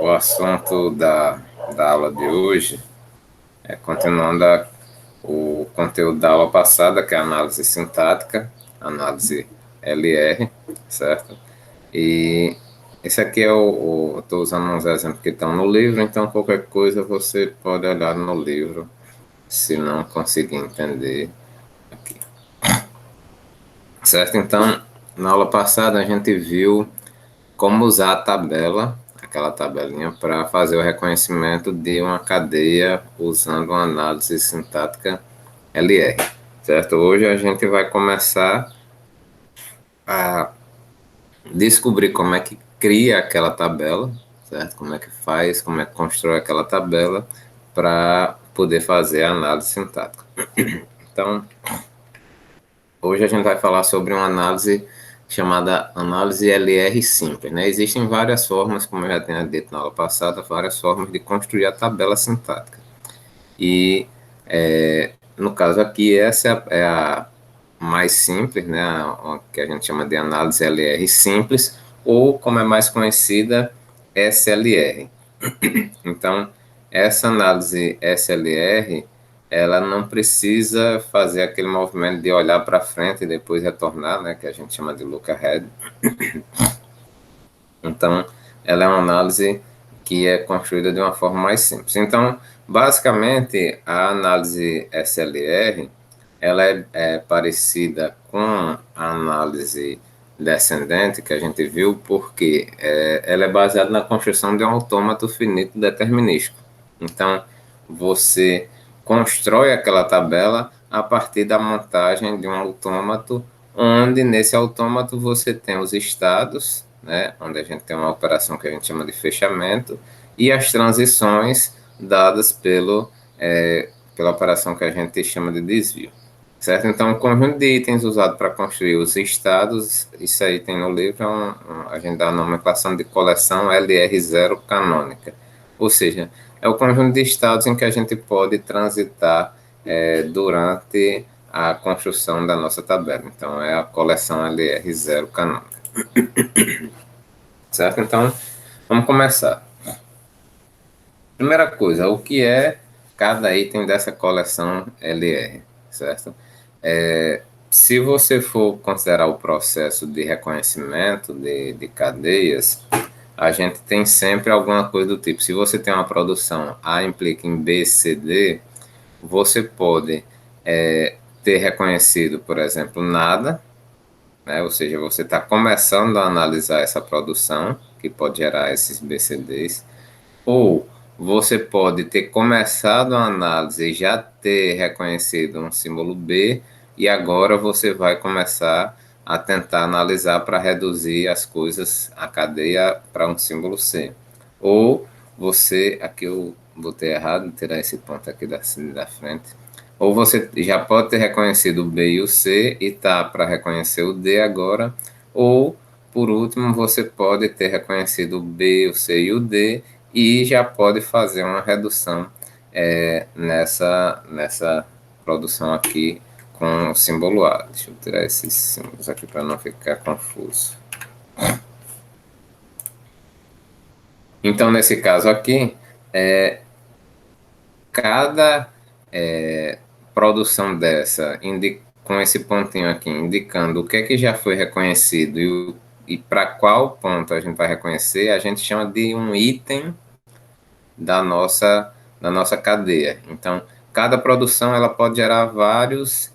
O assunto da aula de hoje é continuando o conteúdo da aula passada, que é a análise sintática, análise LR, certo? E esse aqui é estou usando uns exemplos que estão no livro, então qualquer coisa você pode olhar no livro, se não conseguir entender aqui. Certo? Então, na aula passada a gente viu como usar a tabela, aquela tabelinha, para fazer o reconhecimento de uma cadeia usando uma análise sintática LR, certo? Hoje a gente vai começar a descobrir como é que cria aquela tabela, certo? Como é que faz, como é que constrói aquela tabela para poder fazer a análise sintática. Então, hoje a gente vai falar sobre uma análise chamada análise LR simples, né? Existem várias formas, como eu já tinha dito na aula passada, várias formas de construir a tabela sintática. E, no caso aqui, essa é a mais simples, né? A que a gente chama de análise LR simples, ou, como é mais conhecida, SLR. Então, essa análise SLR, ela não precisa fazer aquele movimento de olhar para frente e depois retornar, né, que a gente chama de look ahead. Então, ela é uma análise que é construída de uma forma mais simples. Então, basicamente, a análise SLR, ela é parecida com a análise descendente que a gente viu, porque ela é baseada na construção de um autômato finito determinístico. Então, você constrói aquela tabela a partir da montagem de um autômato, onde nesse autômato você tem os estados, né, onde a gente tem uma operação que a gente chama de fechamento, e as transições dadas pela operação que a gente chama de desvio. Certo? Então, o conjunto de itens usado para construir os estados, isso aí tem no livro, a gente dá a nomenclação de coleção LR0 canônica. Ou seja, é o conjunto de estados em que a gente pode transitar durante a construção da nossa tabela. Então, é a coleção LR0 canônica. Certo? Então, vamos começar. Primeira coisa, o que é cada item dessa coleção LR, certo? Se você for considerar o processo de reconhecimento de cadeias, a gente tem sempre alguma coisa do tipo. Se você tem uma produção A implica em B, C, D, você pode ter reconhecido, por exemplo, nada, né? Ou seja, você está começando a analisar essa produção, que pode gerar esses BCDs, ou você pode ter começado a análise e já ter reconhecido um símbolo B, e agora você vai começar a tentar analisar para reduzir as coisas, a cadeia, para um símbolo C. Ou você, aqui eu botei errado, tirar esse ponto aqui da frente. Ou você já pode ter reconhecido o B e o C e tá para reconhecer o D agora. Ou, por último, você pode ter reconhecido o B, o C e o D e já pode fazer uma redução nessa produção aqui com o símbolo A. Deixa eu tirar esses símbolos aqui para não ficar confuso. Então, nesse caso aqui, cada produção dessa, com esse pontinho aqui, indicando o que é que já foi reconhecido e para qual ponto a gente vai reconhecer, a gente chama de um item da nossa cadeia. Então, cada produção ela pode gerar vários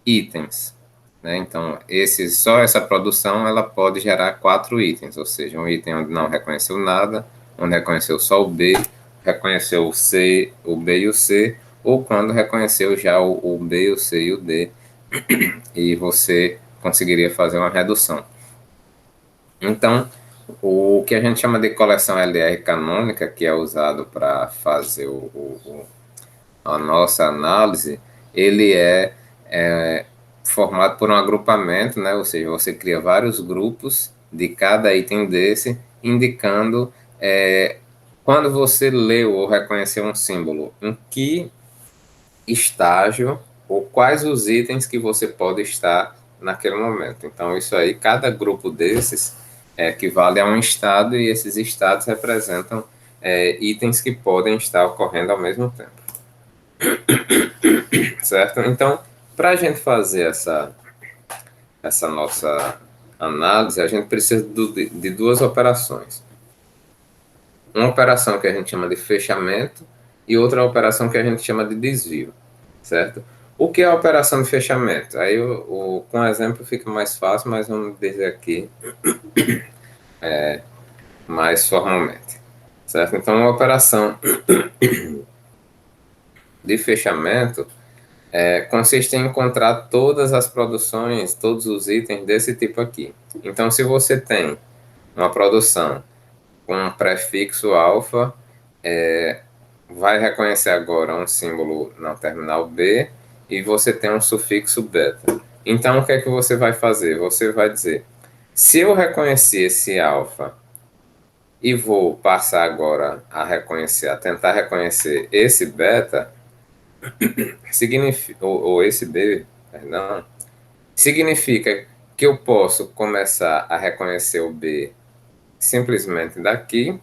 itens. Né? Então, só essa produção ela pode gerar 4 itens, ou seja, um item onde não reconheceu nada, onde reconheceu só o B, reconheceu o C, o B e o C, ou quando reconheceu já o B, o C e o D, e você conseguiria fazer uma redução. Então, o que a gente chama de coleção LR canônica, que é usado para fazer a nossa análise, ele é formado por um agrupamento, né? Ou seja, você cria vários grupos de cada item desse, indicando quando você leu ou reconheceu um símbolo, em que estágio ou quais os itens que você pode estar naquele momento. Então, isso aí, cada grupo desses equivale a um estado e esses estados representam itens que podem estar ocorrendo ao mesmo tempo, certo? Então, para a gente fazer essa nossa análise, a gente precisa de duas operações. Uma operação que a gente chama de fechamento e outra operação que a gente chama de desvio, certo? O que é a operação de fechamento? Aí, com exemplo, fica mais fácil, mas vamos dizer aqui mais formalmente, certo? Então, a operação de fechamento consiste em encontrar todas as produções, todos os itens desse tipo aqui. Então, se você tem uma produção com um prefixo alfa, vai reconhecer agora um símbolo na terminal B e você tem um sufixo beta. Então, o que é que você vai fazer? Você vai dizer, se eu reconheci esse alfa e vou passar agora a reconhecer, a tentar reconhecer esse beta, significa, ou esse B, perdão, significa que eu posso começar a reconhecer o B simplesmente daqui,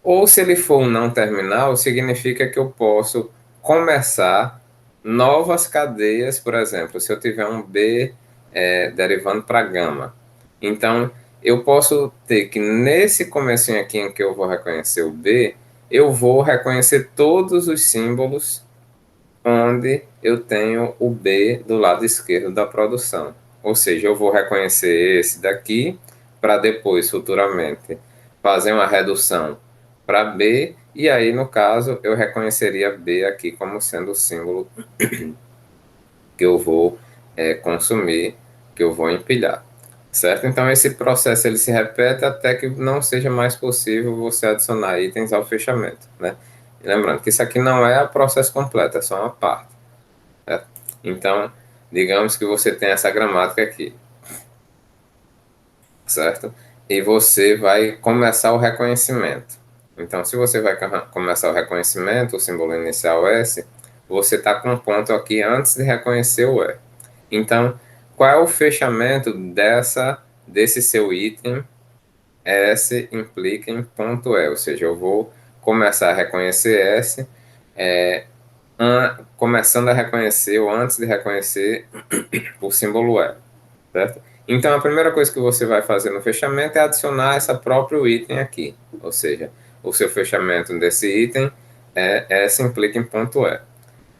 ou se ele for um não terminal, significa que eu posso começar novas cadeias, por exemplo, se eu tiver um B derivando para gama. Então, eu posso ter que nesse comecinho aqui em que eu vou reconhecer o B, eu vou reconhecer todos os símbolos onde eu tenho o B do lado esquerdo da produção. Ou seja, eu vou reconhecer esse daqui para depois, futuramente, fazer uma redução para B, e aí, no caso, eu reconheceria B aqui como sendo o símbolo que eu vou consumir, que eu vou empilhar. Certo? Então, esse processo ele se repete até que não seja mais possível você adicionar itens ao fechamento. Né? Lembrando que isso aqui não é o processo completo, é só uma parte. Certo? Então, digamos que você tem essa gramática aqui, certo? E você vai começar o reconhecimento. Então, se você vai começar o reconhecimento, o símbolo inicial S, você está com um ponto aqui antes de reconhecer o E. Então, qual é o fechamento desse seu item S implica em ponto E? Ou seja, eu vou começar a reconhecer S, começando a reconhecer ou antes de reconhecer o símbolo E, certo? Então, a primeira coisa que você vai fazer no fechamento é adicionar esse próprio item aqui, ou seja, o seu fechamento desse item S implica em ponto E.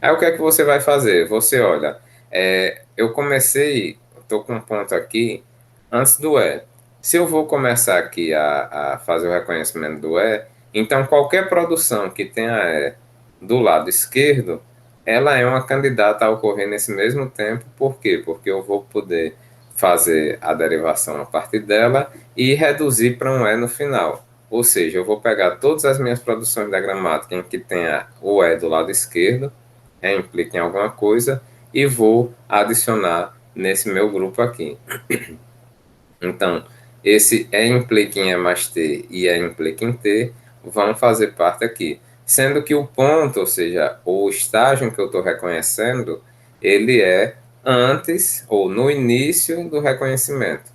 Aí o que é que você vai fazer? Você olha, eu comecei, estou com um ponto aqui antes do E. Se eu vou começar aqui a fazer o reconhecimento do E, então qualquer produção que tenha E do lado esquerdo, ela é uma candidata a ocorrer nesse mesmo tempo. Por quê? Porque eu vou poder fazer a derivação a partir dela e reduzir para um E no final. Ou seja, eu vou pegar todas as minhas produções da gramática em que tenha o E do lado esquerdo, implica em alguma coisa, e vou adicionar nesse meu grupo aqui. Então, esse E implica em E mais T e E implica em T vão fazer parte aqui. Sendo que o ponto, ou seja, o estágio que eu estou reconhecendo, ele é antes ou no início do reconhecimento.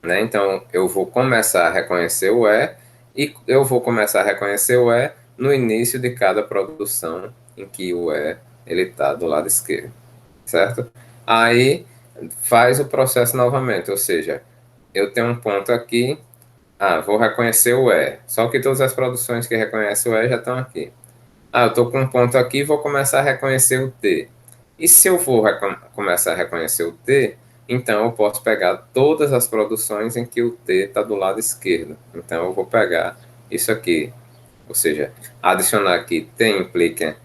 Né? Então, eu vou começar a reconhecer o E eu vou começar a reconhecer o E no início de cada produção em que o E ele está do lado esquerdo, certo? Aí faz o processo novamente, ou seja, eu tenho um ponto aqui, vou reconhecer o E, só que todas as produções que reconhecem o E já estão aqui. Eu estou com um ponto aqui, vou começar a reconhecer o T. E se eu for começar a reconhecer o T, então eu posso pegar todas as produções em que o T está do lado esquerdo. Então eu vou pegar isso aqui, ou seja, adicionar aqui T implica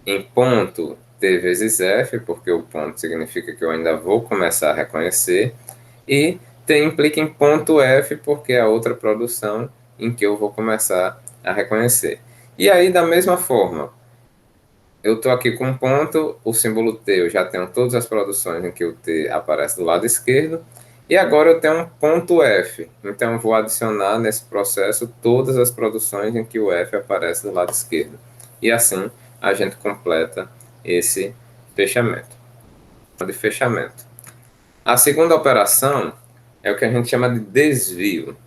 em ponto T vezes F, porque o ponto significa que eu ainda vou começar a reconhecer, e T implica em ponto F, porque é a outra produção em que eu vou começar a reconhecer. E aí, da mesma forma, eu estou aqui com um ponto, o símbolo T, eu já tenho todas as produções em que o T aparece do lado esquerdo, e agora eu tenho um ponto F, então eu vou adicionar nesse processo todas as produções em que o F aparece do lado esquerdo. E assim a gente completa esse fechamento. De fechamento. A segunda operação é o que a gente chama de desvio,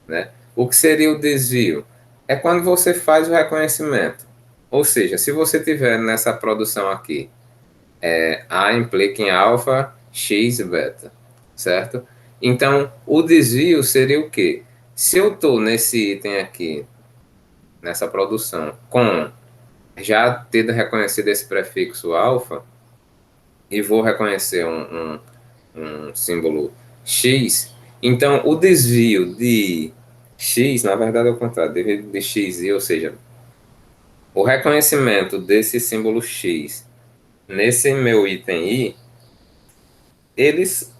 né? O que seria o desvio? É quando você faz o reconhecimento. Ou seja, se você tiver nessa produção aqui, A implica em alfa, X beta, certo? Então, o desvio seria o quê? Se eu estou nesse item aqui, nessa produção, com já tendo reconhecido esse prefixo alfa, e vou reconhecer um símbolo X, então o desvio de X, na verdade é o contrário, desvio de X, ou seja, o reconhecimento desse símbolo X nesse meu item I, eles,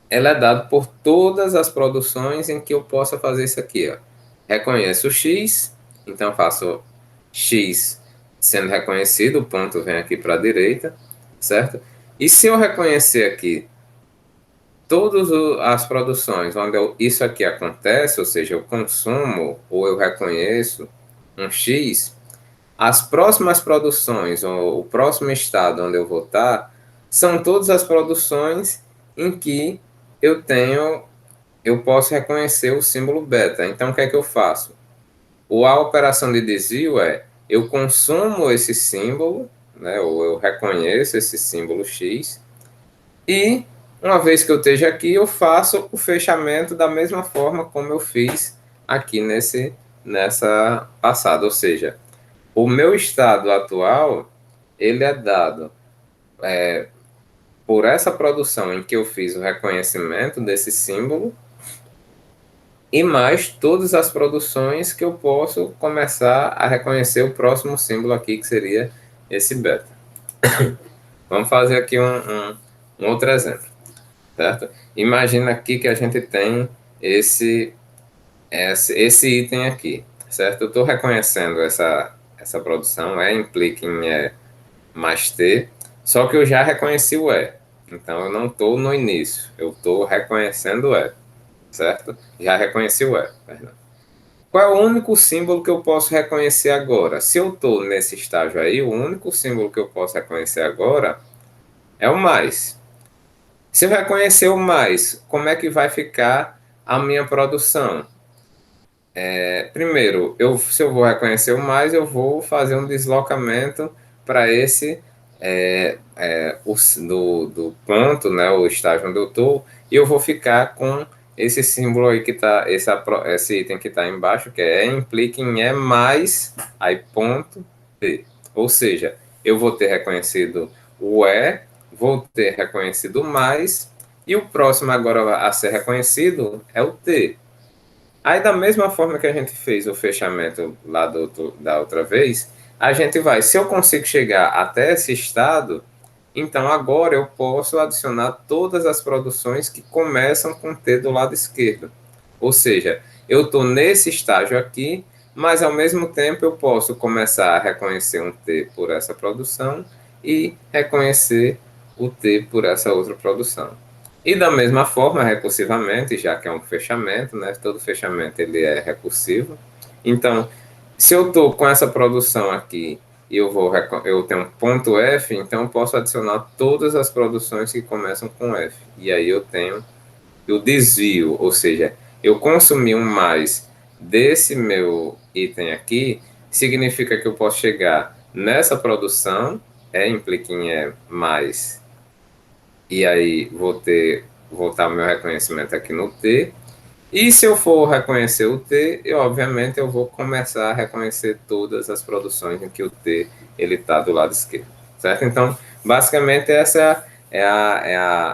ela é dado por todas as produções em que eu possa fazer isso aqui. Ó. Reconheço o X, então faço X sendo reconhecido, o ponto vem aqui para a direita, certo? E se eu reconhecer aqui todas as produções onde isso aqui acontece, ou seja, eu consumo ou eu reconheço um X, as próximas produções, ou o próximo estado onde eu vou estar, são todas as produções em que eu posso reconhecer o símbolo beta. Então, o que é que eu faço? A operação de desvio é, eu consumo esse símbolo, né, ou eu reconheço esse símbolo X, e uma vez que eu esteja aqui, eu faço o fechamento da mesma forma como eu fiz aqui nessa passada. Ou seja, o meu estado atual, ele é dado por essa produção em que eu fiz o reconhecimento desse símbolo e mais todas as produções que eu posso começar a reconhecer o próximo símbolo aqui, que seria esse beta. Vamos fazer aqui um outro exemplo, certo? Imagina aqui que a gente tem esse item aqui, certo? Eu estou reconhecendo essa produção, implica em mais T, só que eu já reconheci o então eu não estou no início, eu estou reconhecendo o certo? Já reconheci o perdão. Qual é o único símbolo que eu posso reconhecer agora? Se eu estou nesse estágio aí, o único símbolo que eu posso reconhecer agora é o mais. Se eu reconhecer o mais, como é que vai ficar a minha produção? Primeiro, se eu vou reconhecer o mais, eu vou fazer um deslocamento para do ponto, né, o estágio onde eu estou, e eu vou ficar com esse símbolo aí que está, esse item que está embaixo, que implica em mais, aí ponto T. Ou seja, eu vou ter reconhecido o vou ter reconhecido o mais, e o próximo agora a ser reconhecido é o T. Aí, da mesma forma que a gente fez o fechamento lá da outra vez, a gente vai, se eu consigo chegar até esse estado, então agora eu posso adicionar todas as produções que começam com T do lado esquerdo. Ou seja, eu estou nesse estágio aqui, mas ao mesmo tempo eu posso começar a reconhecer um T por essa produção e reconhecer o T por essa outra produção. E da mesma forma, recursivamente, já que é um fechamento, né? Todo fechamento ele é recursivo. Então, se eu estou com essa produção aqui e eu tenho um ponto F, então eu posso adicionar todas as produções que começam com F. E aí eu tenho o desvio, ou seja, eu consumi um mais desse meu item aqui, significa que eu posso chegar nessa produção, implica em mais, e aí voltar o meu reconhecimento aqui no T. E se eu for reconhecer o T, obviamente eu vou começar a reconhecer todas as produções em que o T ele está do lado esquerdo, certo? Então, basicamente essa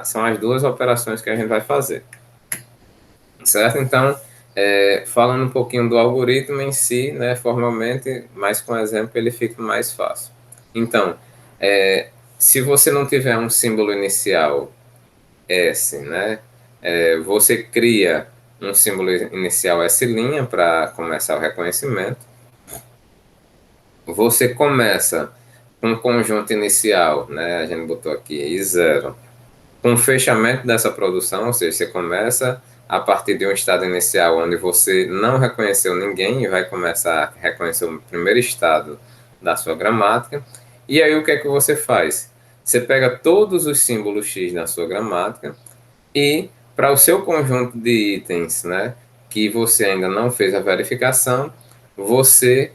são as duas operações que a gente vai fazer, certo? Então, falando um pouquinho do algoritmo em si, né, formalmente, mas com exemplo ele fica mais fácil. Então, se você não tiver um símbolo inicial S, né? Você cria um símbolo inicial S' para começar o reconhecimento. Você começa com um conjunto inicial, né? A gente botou aqui I0, com o fechamento dessa produção, ou seja, você começa a partir de um estado inicial onde você não reconheceu ninguém e vai começar a reconhecer o primeiro estado da sua gramática. E aí o que é que você faz? Você pega todos os símbolos X na sua gramática e para o seu conjunto de itens, né, que você ainda não fez a verificação, você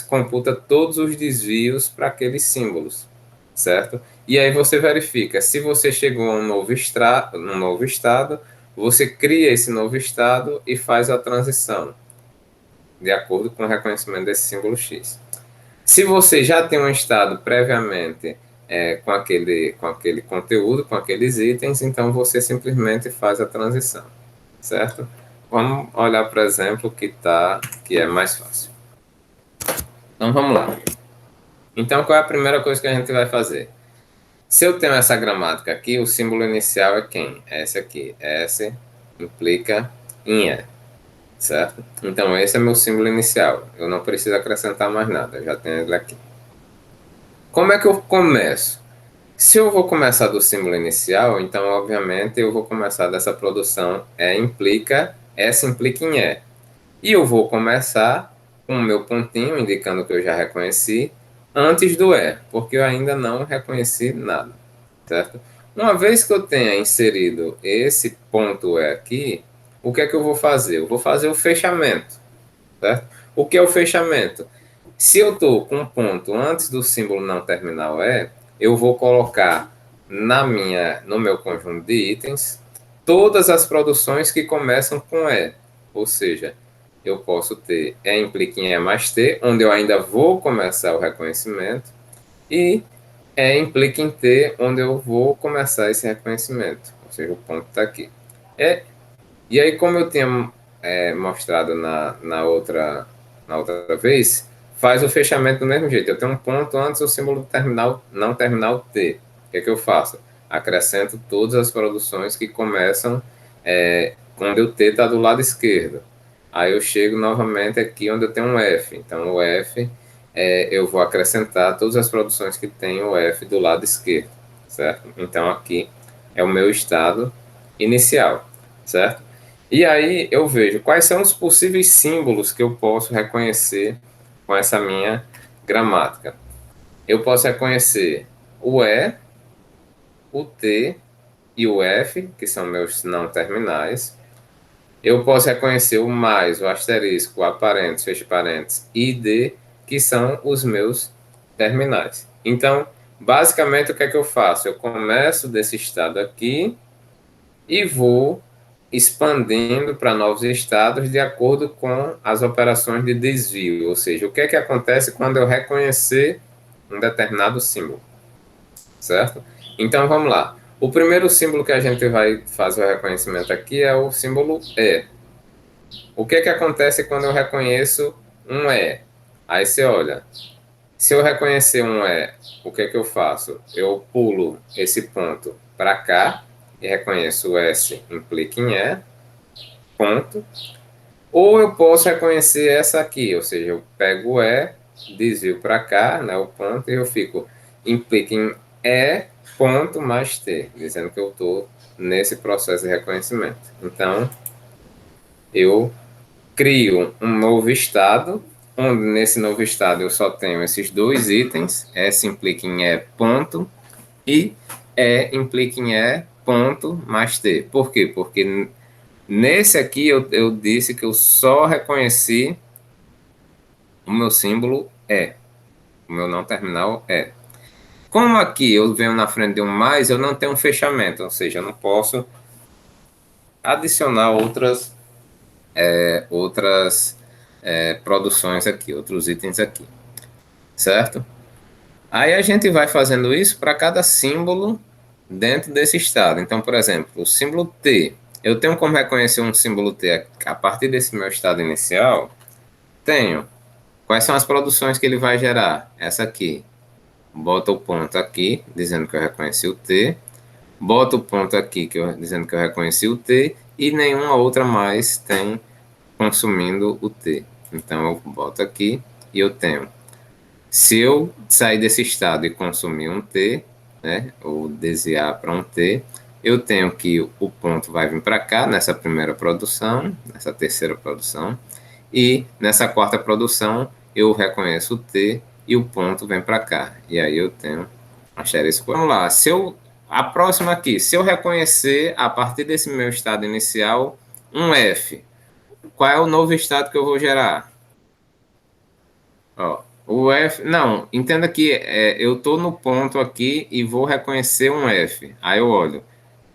computa todos os desvios para aqueles símbolos, certo? E aí você verifica se você chegou a um novo estado, você cria esse novo estado e faz a transição, de acordo com o reconhecimento desse símbolo X. Se você já tem um estado previamente com aquele conteúdo, com aqueles itens, então você simplesmente faz a transição, certo? Vamos olhar, por exemplo, que é mais fácil. Então vamos lá. Então qual é a primeira coisa que a gente vai fazer? Se eu tenho essa gramática aqui, o símbolo inicial é quem? É esse aqui. S implica em E, certo? Então esse é meu símbolo inicial. Eu não preciso acrescentar mais nada, eu já tenho ele aqui. Como é que eu começo? Se eu vou começar do símbolo inicial, então, obviamente, eu vou começar dessa produção S implica em E. E eu vou começar com o meu pontinho, indicando que eu já reconheci, antes do E, porque eu ainda não reconheci nada, certo? Uma vez que eu tenha inserido esse ponto E aqui, o que é que eu vou fazer? Eu vou fazer o fechamento, certo? O que é o fechamento? Se eu estou com um ponto antes do símbolo não terminal E, eu vou colocar no meu conjunto de itens todas as produções que começam com E. Ou seja, eu posso ter E implica em E mais T, onde eu ainda vou começar o reconhecimento, e E implica em T, onde eu vou começar esse reconhecimento. Ou seja, o ponto está aqui. E aí, como eu tinha mostrado na outra vez, faz o fechamento do mesmo jeito. Eu tenho um ponto antes do símbolo terminal, não terminal T. O que é que eu faço? Acrescento todas as produções que começam quando o T está do lado esquerdo. Aí eu chego novamente aqui onde eu tenho um F. Então, o F, eu vou acrescentar todas as produções que tem o F do lado esquerdo, certo? Então, aqui é o meu estado inicial, certo? E aí eu vejo quais são os possíveis símbolos que eu posso reconhecer com essa minha gramática. Eu posso reconhecer o E, o T e o F, que são meus não terminais. Eu posso reconhecer o mais, o asterisco, o aparentes, fecha parênteses, e D, que são os meus terminais. Então, basicamente, o que é que eu faço? Eu começo desse estado aqui e vou expandindo para novos estados de acordo com as operações de desvio, ou seja, o que é que acontece quando eu reconhecer um determinado símbolo, certo? Então vamos lá. O primeiro símbolo que a gente vai fazer o reconhecimento aqui é o símbolo E. O que é que acontece quando eu reconheço um E? Aí você olha, se eu reconhecer um E, o que é que eu faço? Eu pulo esse ponto para cá e reconheço o S implica em E, ponto. Ou eu posso reconhecer essa aqui, ou seja, eu pego o E, desvio para cá, né, o ponto, e eu fico implica em E, ponto mais T, dizendo que eu estou nesse processo de reconhecimento. Então, eu crio um novo estado, onde nesse novo estado eu só tenho esses dois itens, S implica em E, ponto, e E implica em E, ponto, mais T. Por quê? Porque nesse aqui eu disse que eu só reconheci o meu símbolo E, o meu não terminal E. Como aqui eu venho na frente de um mais, eu não tenho um fechamento, ou seja, eu não posso adicionar outras produções aqui, outros itens aqui, certo? Aí a gente vai fazendo isso para cada símbolo dentro desse estado. Então, por exemplo, o símbolo T. Eu tenho como reconhecer um símbolo T a partir desse meu estado inicial? Tenho. Quais são as produções que ele vai gerar? Essa aqui. Bota o ponto aqui, dizendo que eu reconheci o T. Bota o ponto aqui, dizendo que eu reconheci o T. E nenhuma outra mais tem consumindo o T. Então, eu boto aqui e eu tenho. Se eu sair desse estado e consumir um T, né, ou desviar para um T, eu tenho que o ponto vai vir para cá, nessa primeira produção, nessa terceira produção, e nessa quarta produção eu reconheço o T e o ponto vem para cá. E aí eu tenho asterisco. Vamos lá, se eu A próxima aqui, se eu reconhecer a partir desse meu estado inicial um F, qual é o novo estado que eu vou gerar? Ó, o F, não, entenda que eu estou no ponto aqui e vou reconhecer um F. Aí eu olho,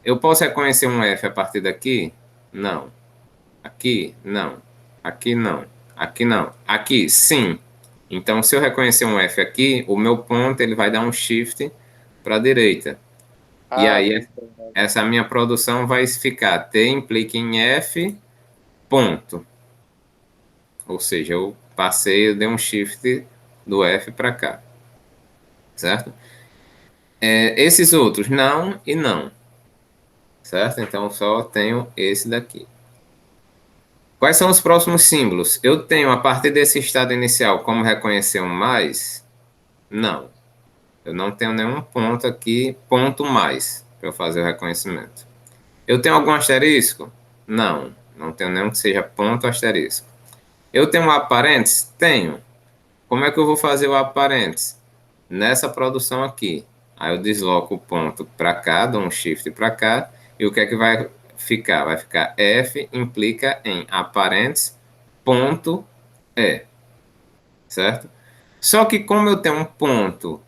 eu posso reconhecer um F a partir daqui? Não. Aqui? Não. Aqui não. Aqui não. Aqui, sim. Então, se eu reconhecer um F aqui, o meu ponto ele vai dar um shift para a direita. E Ah, aí, tô entendendo. essa minha produção vai ficar T implica em F, ponto. Ou seja, eu dei um shift do F para cá, certo? Esses outros, não e não, certo? Então, só tenho esse daqui. Quais são os próximos símbolos? Eu tenho, a partir desse estado inicial, como reconhecer um mais? Não. Eu não tenho nenhum ponto aqui, ponto mais, para eu fazer o reconhecimento. Eu tenho algum asterisco? Não. Não tenho nenhum que seja ponto asterisco. Eu tenho um aparentes? Tenho. Como é que eu vou fazer o aparentes? Nessa produção aqui. Aí eu desloco o ponto para cá, dou um shift para cá, e o que é que vai ficar? Vai ficar F implica em aparentes ponto E, certo? Só que como eu tenho um ponto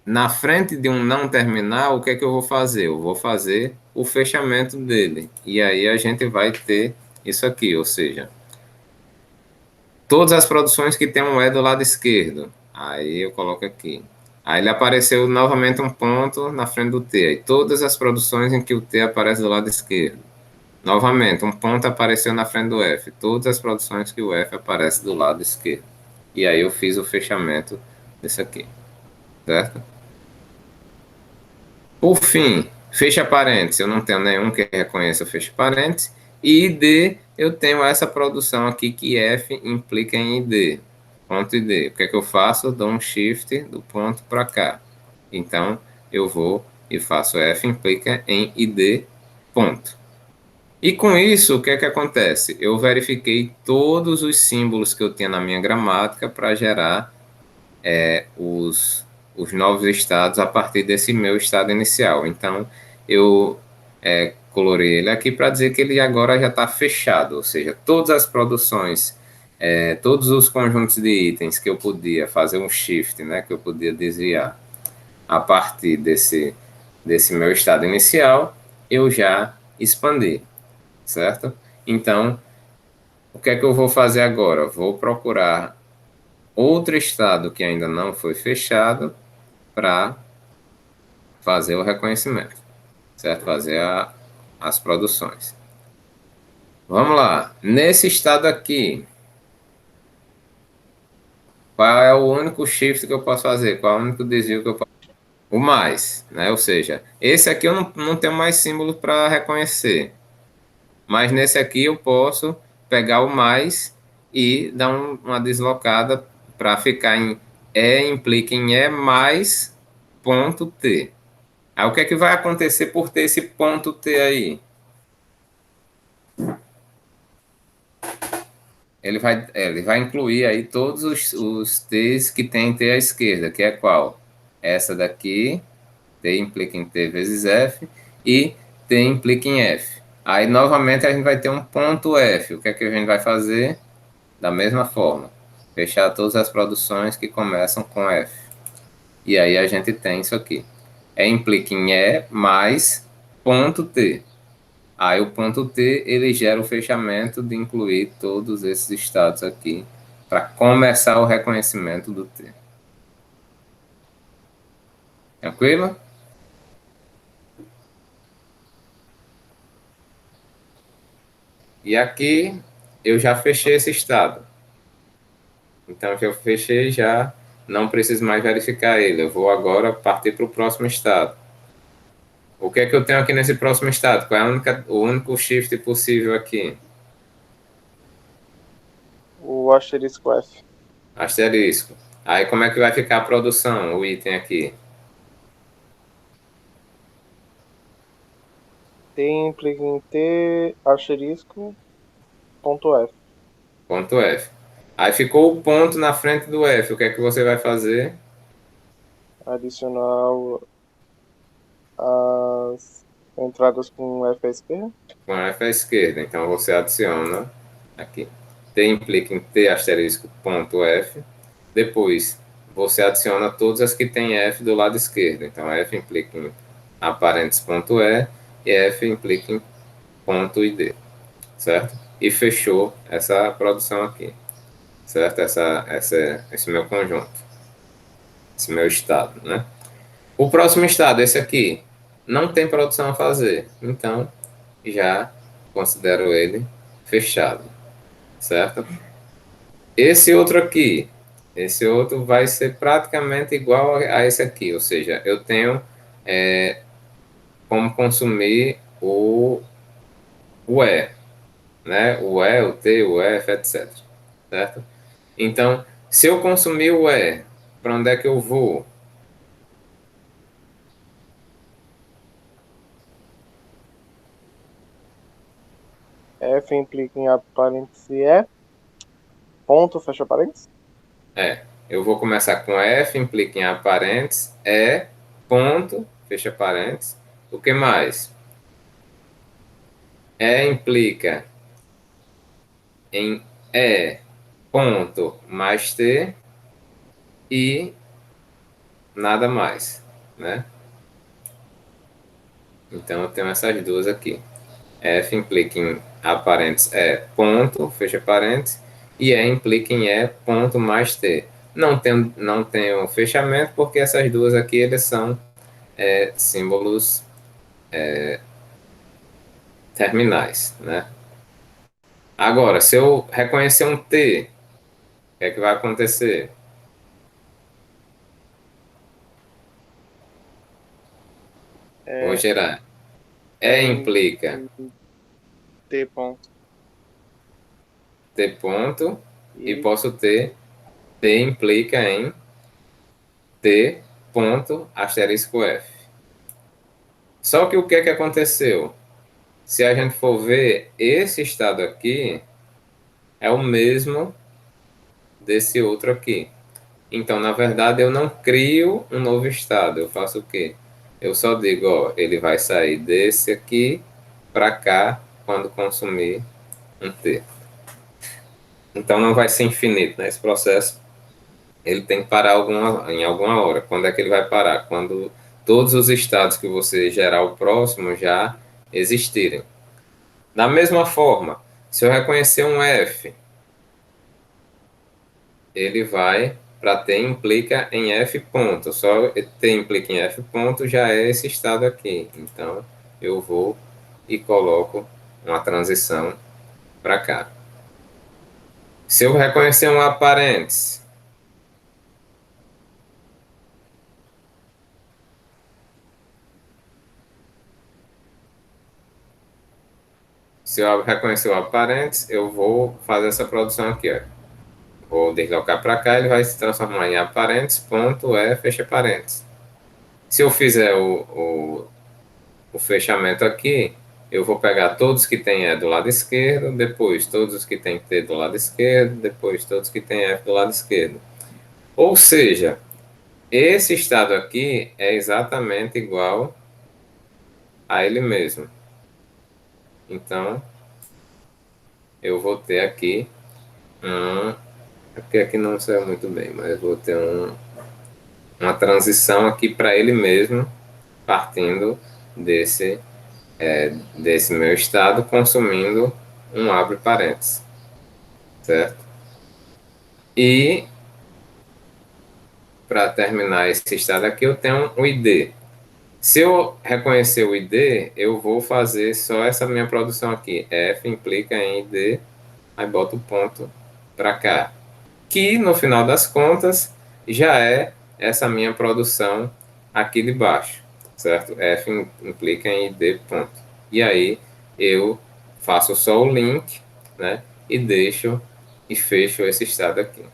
na frente de um não terminal, o que é que eu vou fazer? Eu vou fazer o fechamento dele. E aí a gente vai ter isso aqui, ou seja, todas as produções que tem um E do lado esquerdo. Aí eu coloco aqui. Aí ele apareceu novamente um ponto na frente do T. Aí todas as produções em que o T aparece do lado esquerdo. Novamente, um ponto apareceu na frente do F. Todas as produções que o F aparece do lado esquerdo. E aí eu fiz o fechamento desse aqui, certo? Por fim, fecha parênteses. Eu não tenho nenhum que reconheça o fecha parênteses. E ID, eu tenho essa produção aqui que F implica em ID. Ponto ID. O que é que eu faço? Eu dou um shift do ponto para cá. Então, eu vou e faço F implica em ID, ponto. E com isso, o que é que acontece? Eu verifiquei todos os símbolos que eu tinha na minha gramática para gerar os novos estados a partir desse meu estado inicial. Então, eu colorei ele aqui para dizer que ele agora já está fechado, ou seja, todas as produções, todos os conjuntos de itens que eu podia fazer um shift, né, que eu podia desviar a partir desse meu estado inicial, eu já expandi, certo? Então, o que é que eu vou fazer agora? Vou procurar outro estado que ainda não foi fechado para fazer o reconhecimento, certo? Fazer as produções. Vamos lá. Nesse estado aqui, qual é o único shift que eu posso fazer? Qual é o único desvio que eu posso fazer? O mais, né? Ou seja, esse aqui eu não tenho mais símbolo para reconhecer. Mas nesse aqui eu posso pegar o mais e dar uma deslocada para ficar em E implica em E mais ponto T. Aí o que é que vai acontecer por ter esse ponto T aí? Ele vai incluir aí todos os T's que tem T à esquerda, que é qual? Essa daqui, T implica em T vezes F, e T implica em F. Aí, novamente, a gente vai ter um ponto F. O que é que a gente vai fazer? Da mesma forma, fechar todas as produções que começam com F. E aí a gente tem isso aqui. E implica em E mais ponto T. Aí o ponto T ele gera o fechamento de incluir todos esses estados aqui para começar o reconhecimento do T. Tranquilo? E aqui eu já fechei esse estado. Então já fechei, já não preciso mais verificar ele. Eu vou agora partir para o próximo estado. O que é que eu tenho aqui nesse próximo estado? Qual é o único shift possível aqui? O asterisco F. Asterisco. Aí como é que vai ficar a produção, o item aqui? T implica em T asterisco ponto F. Ponto F. Aí ficou o ponto na frente do F. O que é que você vai fazer? Adicionar as entradas com F à esquerda. Com F à esquerda. Então você adiciona aqui. T implica em T asterisco ponto F. Depois você adiciona todas as que tem F do lado esquerdo. Então F implica em aparentes ponto E e F implica em ponto ID, certo? E fechou essa produção aqui, certo? Esse meu conjunto, esse meu estado, né? O próximo estado, esse aqui, não tem produção a fazer, então já considero ele fechado, certo? Esse outro aqui, esse outro vai ser praticamente igual a esse aqui, ou seja, eu tenho como consumir o E, né? O E, o T, o F, etc. Certo? Então, se eu consumir o E, para onde é que eu vou? F implica em aparentes e E. Ponto, fecha parênteses. Eu vou começar com F, implica em aparentes, E, ponto, fecha parênteses. O que mais? E implica em E, ponto, mais T e nada mais, né? Então eu tenho essas duas aqui. F implica em aparentes E ponto, fecha parênteses, e E implica em E ponto mais T. Não tenho fechamento porque essas duas aqui eles são símbolos terminais, né? Agora, se eu reconhecer um T, o que é que vai acontecer? Vou É, gerar. E em implica T ponto. T ponto e E posso ter T implica em T ponto asterisco F. Só que o que é que aconteceu? Se a gente for ver, esse estado aqui é o mesmo desse outro aqui. Então, na verdade, eu não crio um novo estado. Eu faço o quê? Eu só digo, ó, ele vai sair desse aqui para cá quando consumir um T. Então, não vai ser infinito, né? Esse processo, ele tem que parar em alguma hora. Quando é que ele vai parar? Quando todos os estados que você gerar o próximo já existirem. Da mesma forma, se eu reconhecer um F, ele vai para T implica em F ponto. Só T implica em F ponto já é esse estado aqui. Então, eu vou e coloco uma transição para cá. Se eu reconhecer um aparentes, se eu reconhecer o aparentes, eu vou fazer essa produção aqui, ó. Vou deslocar para cá, ele vai se transformar em aparentes, ponto, fecha parênteses. Se eu fizer o fechamento aqui, eu vou pegar todos que tem E do lado esquerdo, depois todos os que tem T do lado esquerdo, depois todos que tem F do lado esquerdo. Ou seja, esse estado aqui é exatamente igual a ele mesmo. Então, eu vou ter aqui é porque aqui não saiu muito bem, mas vou ter uma transição aqui para ele mesmo, partindo desse, desse meu estado, consumindo um abre parênteses, certo? E para terminar esse estado aqui, eu tenho o ID. Se eu reconhecer o ID, eu vou fazer só essa minha produção aqui. F implica em ID, aí boto o ponto para cá. Que no final das contas já é essa minha produção aqui de baixo, certo? F implica em ID ponto. E aí eu faço só o link, né? E deixo e fecho esse estado aqui.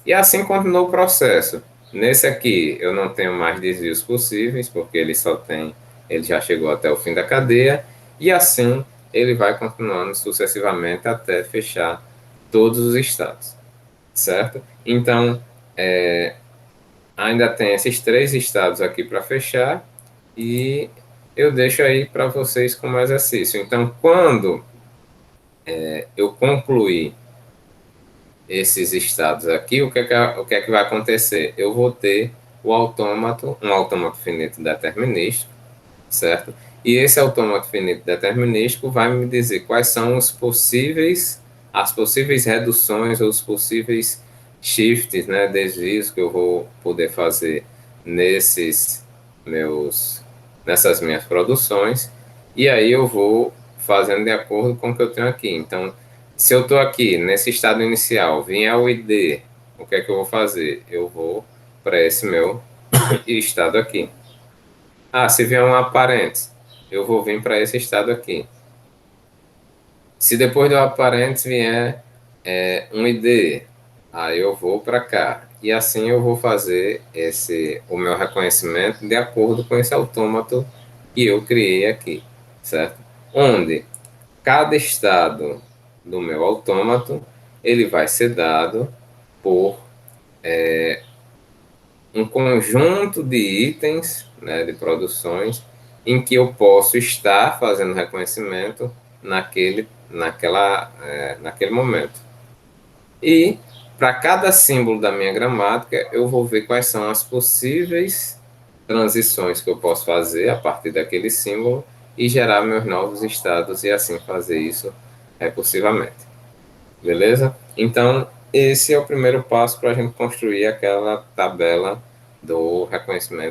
E assim continua o processo. Nesse aqui eu não tenho mais desvios possíveis, porque ele já chegou até o fim da cadeia, e assim ele vai continuando sucessivamente até fechar todos os estados, certo? Então, ainda tem esses três estados aqui para fechar, e eu deixo aí para vocês como exercício. Então, quando eu concluir esses estados aqui, o que é que vai acontecer? Eu vou ter um autômato finito determinístico, certo? E esse autômato finito determinístico vai me dizer quais são as possíveis reduções ou os possíveis shifts, né, desvios que eu vou poder fazer nesses meus, nessas minhas produções, e aí eu vou fazendo de acordo com o que eu tenho aqui. Então, se eu estou aqui nesse estado inicial, vier o ID, o que é que eu vou fazer? Eu vou para esse meu estado aqui. Ah, se vier um aparente, eu vou vir para esse estado aqui. Se depois do aparente vier um ID, aí eu vou para cá. E assim eu vou fazer o meu reconhecimento de acordo com esse autômato que eu criei aqui, certo? Onde cada estado do meu autômato ele vai ser dado por um conjunto de itens, né, de produções, em que eu posso estar fazendo reconhecimento naquele momento. E para cada símbolo da minha gramática, eu vou ver quais são as possíveis transições que eu posso fazer a partir daquele símbolo e gerar meus novos estados e assim fazer isso recursivamente. Beleza? Então, esse é o primeiro passo para a gente construir aquela tabela do reconhecimento